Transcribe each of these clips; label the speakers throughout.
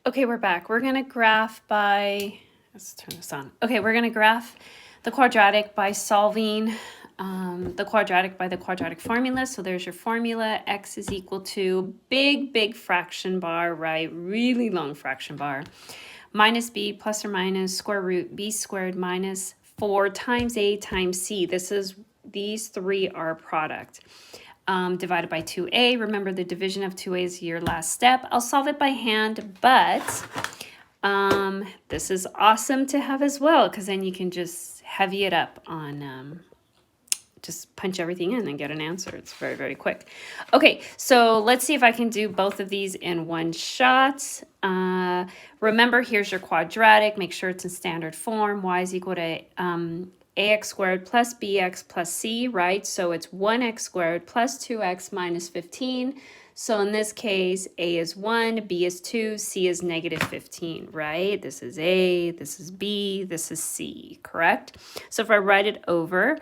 Speaker 1: Okay, we're back. We're going to graph by, let's turn this on. Okay, we're going to graph the quadratic by solving the quadratic by the quadratic formula. So there's your formula. X is equal to big fraction bar, right? Really long fraction bar. Minus b plus or minus square root b squared minus 4 times a times c. These three are a product. Divided by 2a. Remember, the division of 2a is your last step. I'll solve it by hand, but this is awesome to have as well, because then you can just heavy it up on just punch everything in and get an answer. It's very quick. Okay, so let's see if I can do both of these in one shot. Remember, here's your quadratic. Make sure it's in standard form. Y is equal to ax squared plus bx plus c, right? So it's 1x squared plus 2x minus 15. So in this case, a is 1, b is 2, c is negative 15, right? This is a, this is b, this is c, correct? So if I write it over,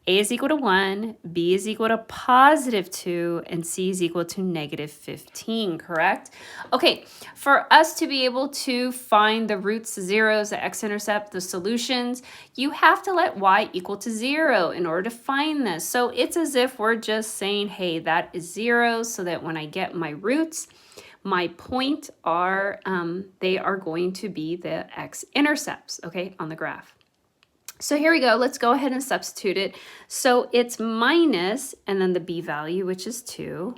Speaker 1: a is equal to 1, b is equal to positive 2, and c is equal to negative 15, correct? Okay, for us to be able to find the roots, the zeros, the x-intercept, the solutions, you have to let y equal to 0 in order to find this. So it's as if we're just saying, hey, that is 0, so that when I get my roots, my point are, they are going to be the x-intercepts, okay, on the graph. So here we go. Let's go ahead and substitute it. So it's minus, and then the b value, which is 2,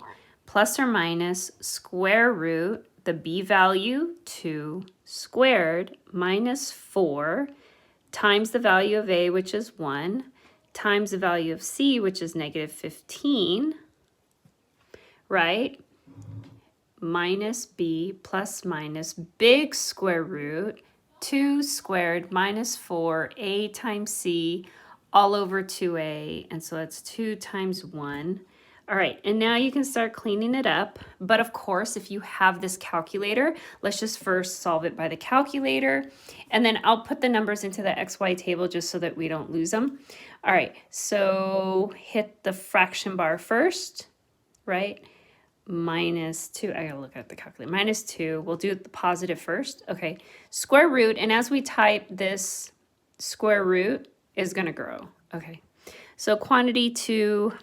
Speaker 1: plus or minus square root, the b value, 2 squared, minus 4, times the value of a, which is 1, times the value of c, which is negative 15, right? Minus b plus minus big square root, 2 squared minus 4a times c all over 2a, and so that's 2 times 1. All right, and now you can start cleaning it up, but of course, if you have this calculator, let's just first solve it by the calculator, and then I'll put the numbers into the XY table just so that we don't lose them. All right, so hit the fraction bar first, right? Minus 2, I gotta look at the calculator, minus 2, we'll do the positive first, okay, square root, and as we type this, square root is gonna grow, okay, so quantity 2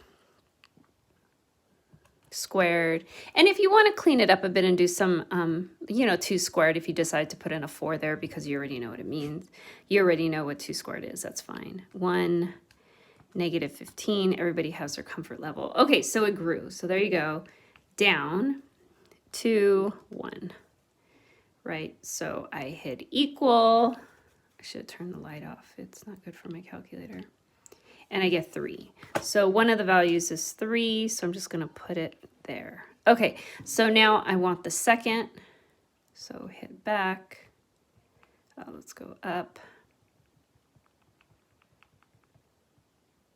Speaker 1: squared, and if you want to clean it up a bit and do some, 2 squared, if you decide to put in a 4 there because you already know what it means, you already know what 2 squared is, that's fine, 1, negative 15, everybody has their comfort level, okay, so it grew, so there you go, down to 1, right? So I hit equal. I should have turned the light off. It's not good for my calculator. And I get 3. So one of the values is 3, so I'm just going to put it there. Okay, so now I want the second. So hit back. Let's go up.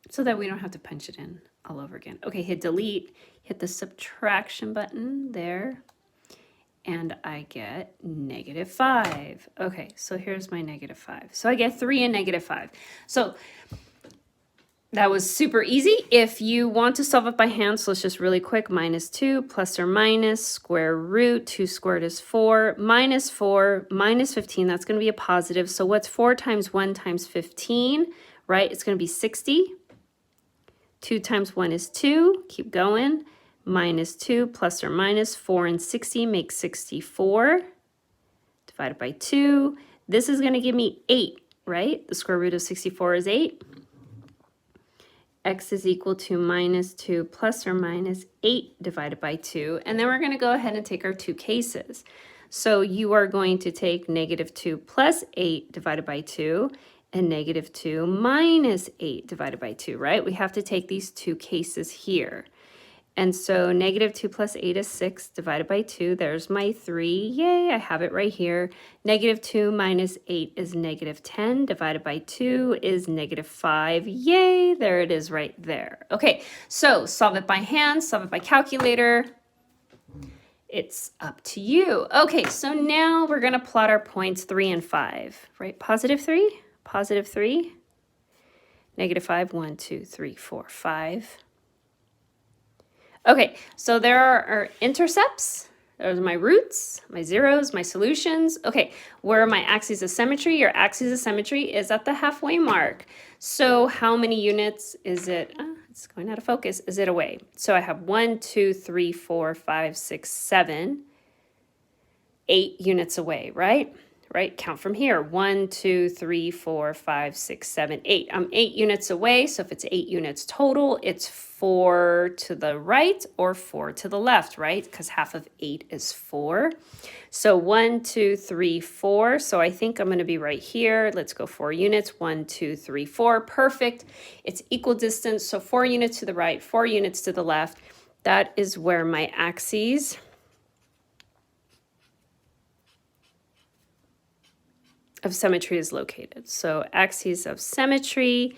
Speaker 1: So that we don't have to punch it in all over again. Okay, hit delete, hit the subtraction button there, and I get negative 5. Okay, so here's my negative 5. So I get 3 and negative 5. So that was super easy. If you want to solve it by hand, so let's just really quick, minus 2 plus or minus square root, 2 squared is 4, minus 4, minus 15, that's going to be a positive. So what's 4 times 1 times 15, right? It's going to be 60. 2 times 1 is 2, keep going, minus 2 plus or minus 4 and 60 makes 64, divided by 2. This is going to give me 8, right? The square root of 64 is 8. X is equal to minus 2 plus or minus 8 divided by 2. And then we're going to go ahead and take our 2 cases. So you are going to take negative 2 plus 8 divided by 2, and negative 2 minus 8 divided by 2, right? We have to take these 2 cases here. And so negative 2 plus 8 is 6 divided by 2. There's my 3. Yay, I have it right here. Negative 2 minus 8 is negative 10 divided by 2 is negative 5. Yay, there it is right there. Okay, so solve it by hand, solve it by calculator. It's up to you. Okay, so now we're going to plot our points 3 and 5, right? Positive 3. Positive 3, negative 5, 1, 2, 3, 4, 5. Okay, so there are our intercepts, Those are my roots, my zeros, my solutions. Okay, where are my axes of symmetry? Your axis of symmetry is at the halfway mark. So how many units is it? It's going out of focus. Is it away? So I have 1, 2, 3, 4, 5, 6, 7, 8 units away, right? Right, count from here. 1, 2, 3, 4, 5, 6, 7, 8. I'm 8 units away, so if it's 8 units total, it's 4 to the right or 4 to the left, right? Because half of 8 is 4. So 1, 2, 3, 4. So I think I'm going to be right here. Let's go 4 units. 1, 2, 3, 4. Perfect. It's equal distance, so 4 units to the right, 4 units to the left. That is where my axes of symmetry is located. So axes of symmetry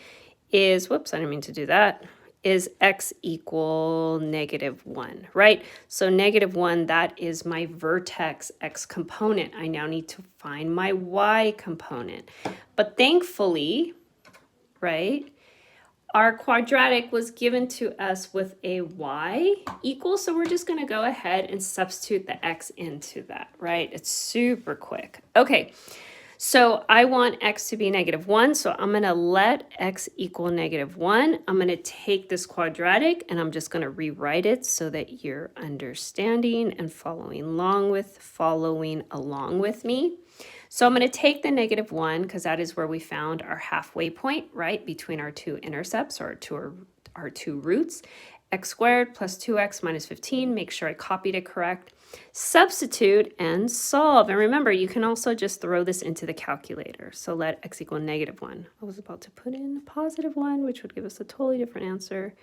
Speaker 1: is, whoops, I didn't mean to do that, is x equal -1, right? So -1, that is my vertex x component. I now need to find my y component. But thankfully, right, our quadratic was given to us with a y equal, so we're just gonna go ahead and substitute the x into that, right? It's super quick. Okay. So I want x to be -1, so I'm going to let x equal -1. I'm going to take this quadratic and I'm just going to rewrite it so that you're understanding and following along with me. So I'm going to take the -1 because that is where we found our halfway point, right, between our two intercepts or our two roots. X squared plus 2x minus 15. Make sure I copied it correct. Substitute and solve. And remember, you can also just throw this into the calculator. So let x equal -1. I was about to put in a +1, which would give us a totally different answer.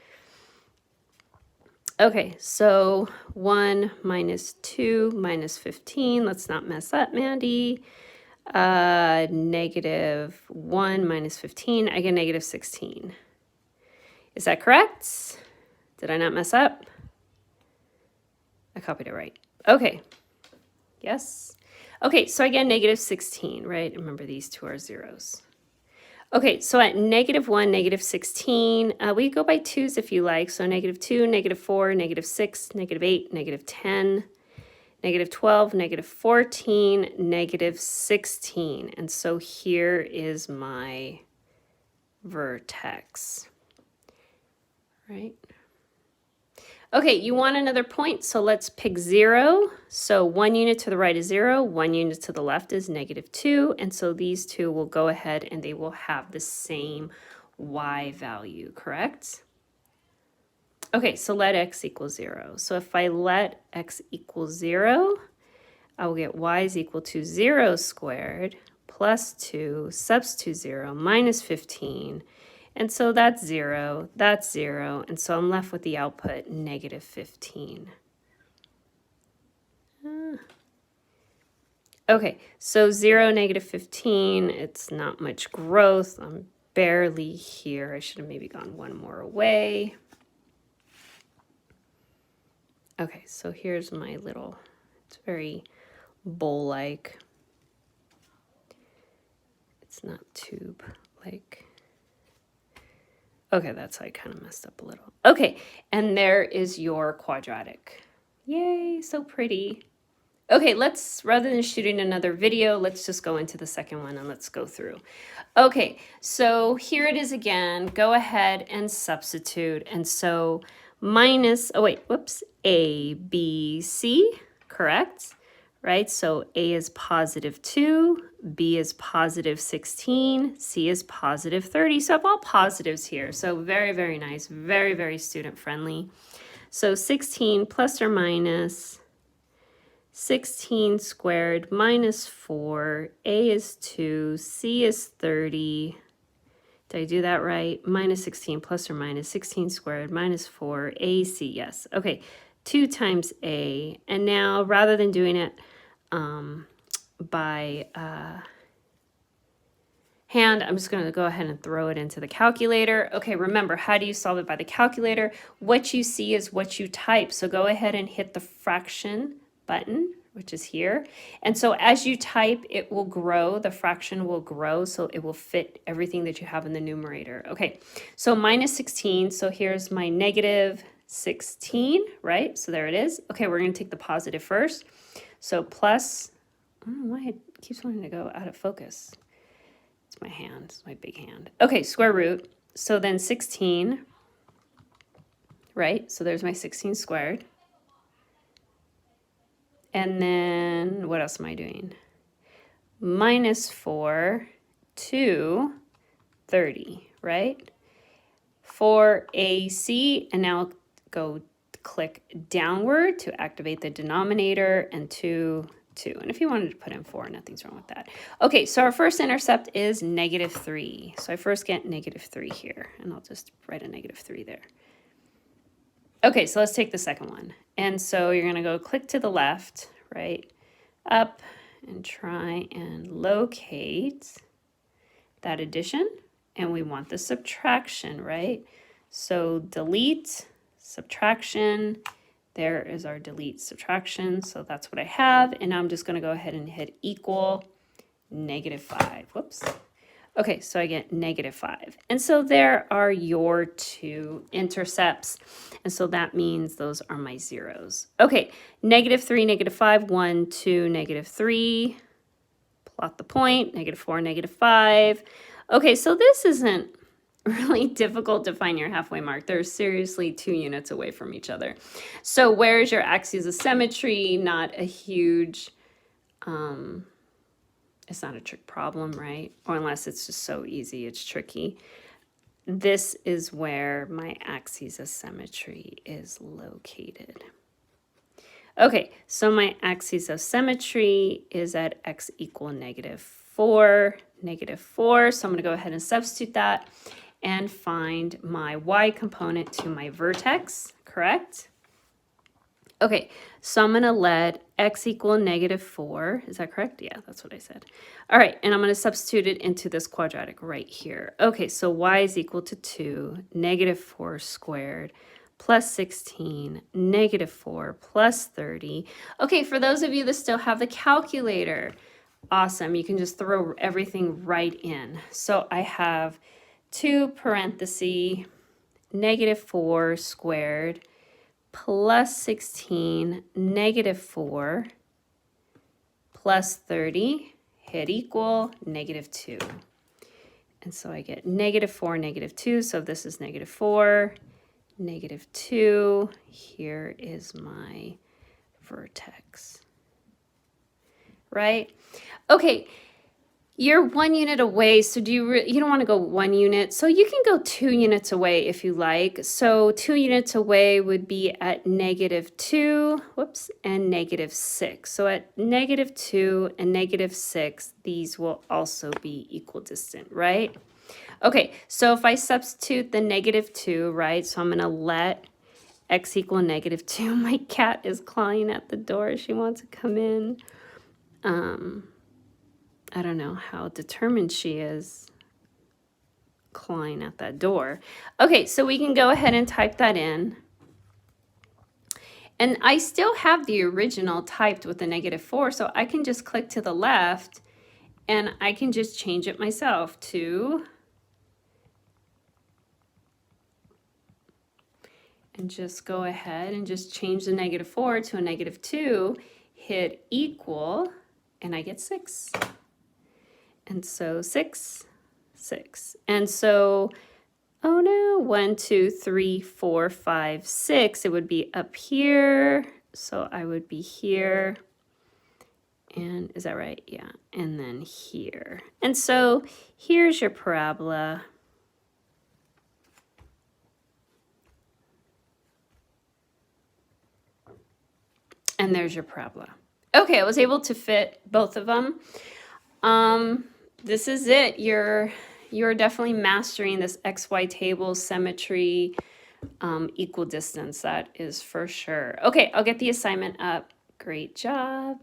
Speaker 1: Okay, so 1 minus 2 minus 15. Let's not mess up, Mandy. -1 minus 15. I get -16. Is that correct? Did I not mess up? I copied it right. Okay. Yes. Okay, so I get -16, right? Remember, these two are zeros. Okay, so at -1, -16, we go by twos if you like. So -2, -4, -6, -8, -10, -12, -14, -16. And so here is my vertex, right? Okay, you want another point, so let's pick 0. So 1 unit to the right is 0, 1 unit to the left is -2, and so these two will go ahead and they will have the same y value, correct? Okay, so let x equal 0. So if I let x equal 0, I will get y is equal to 0 squared plus 2, substitute 0, minus 15. And so that's 0, and so I'm left with the output -15. Okay, so 0, -15, it's not much growth. I'm barely here. I should have maybe gone one more away. Okay, so here's my little, it's very bowl-like. It's not tube-like. Okay, that's how I kind of messed up a little. Okay, and there is your quadratic. Yay, so pretty. Okay, let's, rather than shooting another video, let's just go into the second one and let's go through. Okay, so here it is again. Go ahead and substitute. And so minus, oh wait, whoops, A, B, C, correct? Right, so A is +2, B is +16, C is +30. So I have all positives here. So very, very nice, very, very student friendly. So 16 plus or minus 16 squared minus 4, A is 2, C is 30. Did I do that right? Minus 16 plus or minus 16 squared minus 4, AC, yes. Okay, 2 times A. And now rather than doing it by hand, I'm just going to go ahead and throw it into the calculator. Okay, remember, how do you solve it by the calculator? What you see is what you type. So go ahead and hit the fraction button, which is here. And so as you type, it will grow, the fraction will grow, so it will fit everything that you have in the numerator. Okay, so minus 16, so here's my 16, right? So there it is. Okay, we're going to take the positive first. So plus, I don't know why it keeps wanting to go out of focus. It's my hand, it's my big hand. Okay, square root. So then 16, right? So there's my 16 squared. And then what else am I doing? Minus 4 to 30, right? 4AC, and now go click downward to activate the denominator, and 2. And if you wanted to put in 4, nothing's wrong with that. Okay, so our first intercept is -3. So I first get -3 here, and I'll just write a -3 there. Okay, so let's take the second one. And so you're going to go click to the left, right, up, and try and locate that addition. And we want the subtraction, right? So delete, subtraction. There is our delete subtraction. So that's what I have. And now I'm just going to go ahead and hit equal -5. Whoops. Okay, so I get -5. And so there are your two intercepts. And so that means those are my zeros. Okay, -3, -5, 1, 2, -3. Plot the point, -4, -5. Okay, so this isn't really difficult to find your halfway mark. They're seriously 2 units away from each other. So where's your axes of symmetry? Not a huge, it's not a trick problem, right? Or unless it's just so easy, it's tricky. This is where my axis of symmetry is located. Okay, so my axis of symmetry is at x equal -4, -4. So I'm going to go ahead and substitute that and find my y component to my vertex, correct? Okay, so I'm going to let x equal -4. Is that correct? Yeah, that's what I said. All right, and I'm going to substitute it into this quadratic right here. Okay, so y is equal to 2, -4 squared, plus 16, -4, plus 30. Okay, for those of you that still have the calculator, awesome. You can just throw everything right in. So I have 2 parentheses, -4 squared, plus 16, -4, plus 30, hit equal, -2. And so I get -4, -2. So this is -4, -2. Here is my vertex. Right? Okay. You're 1 unit away, so you don't want to go 1 unit. So you can go 2 units away if you like. So 2 units away would be at -2, whoops, and -6. So at -2 and -6, these will also be equidistant, right? Okay, so if I substitute the -2, right, so I'm going to let x equal -2. My cat is clawing at the door. She wants to come in. I don't know how determined she is clawing at that door. Okay, so we can go ahead and type that in. And I still have the original typed with the -4, so I can just click to the left and I can just change it myself to, and just go ahead and just change the -4 to a -2, hit equal, and I get 6. And so 6, 6. And so, oh no, 1, 2, 3, 4, 5, 6. It would be up here. So I would be here. And is that right? Yeah. And then here. And so here's your parabola. And there's your parabola. Okay, I was able to fit both of them. This is it. You're definitely mastering this XY table, symmetry, equidistance. That is for sure. Okay, I'll get the assignment up. Great job.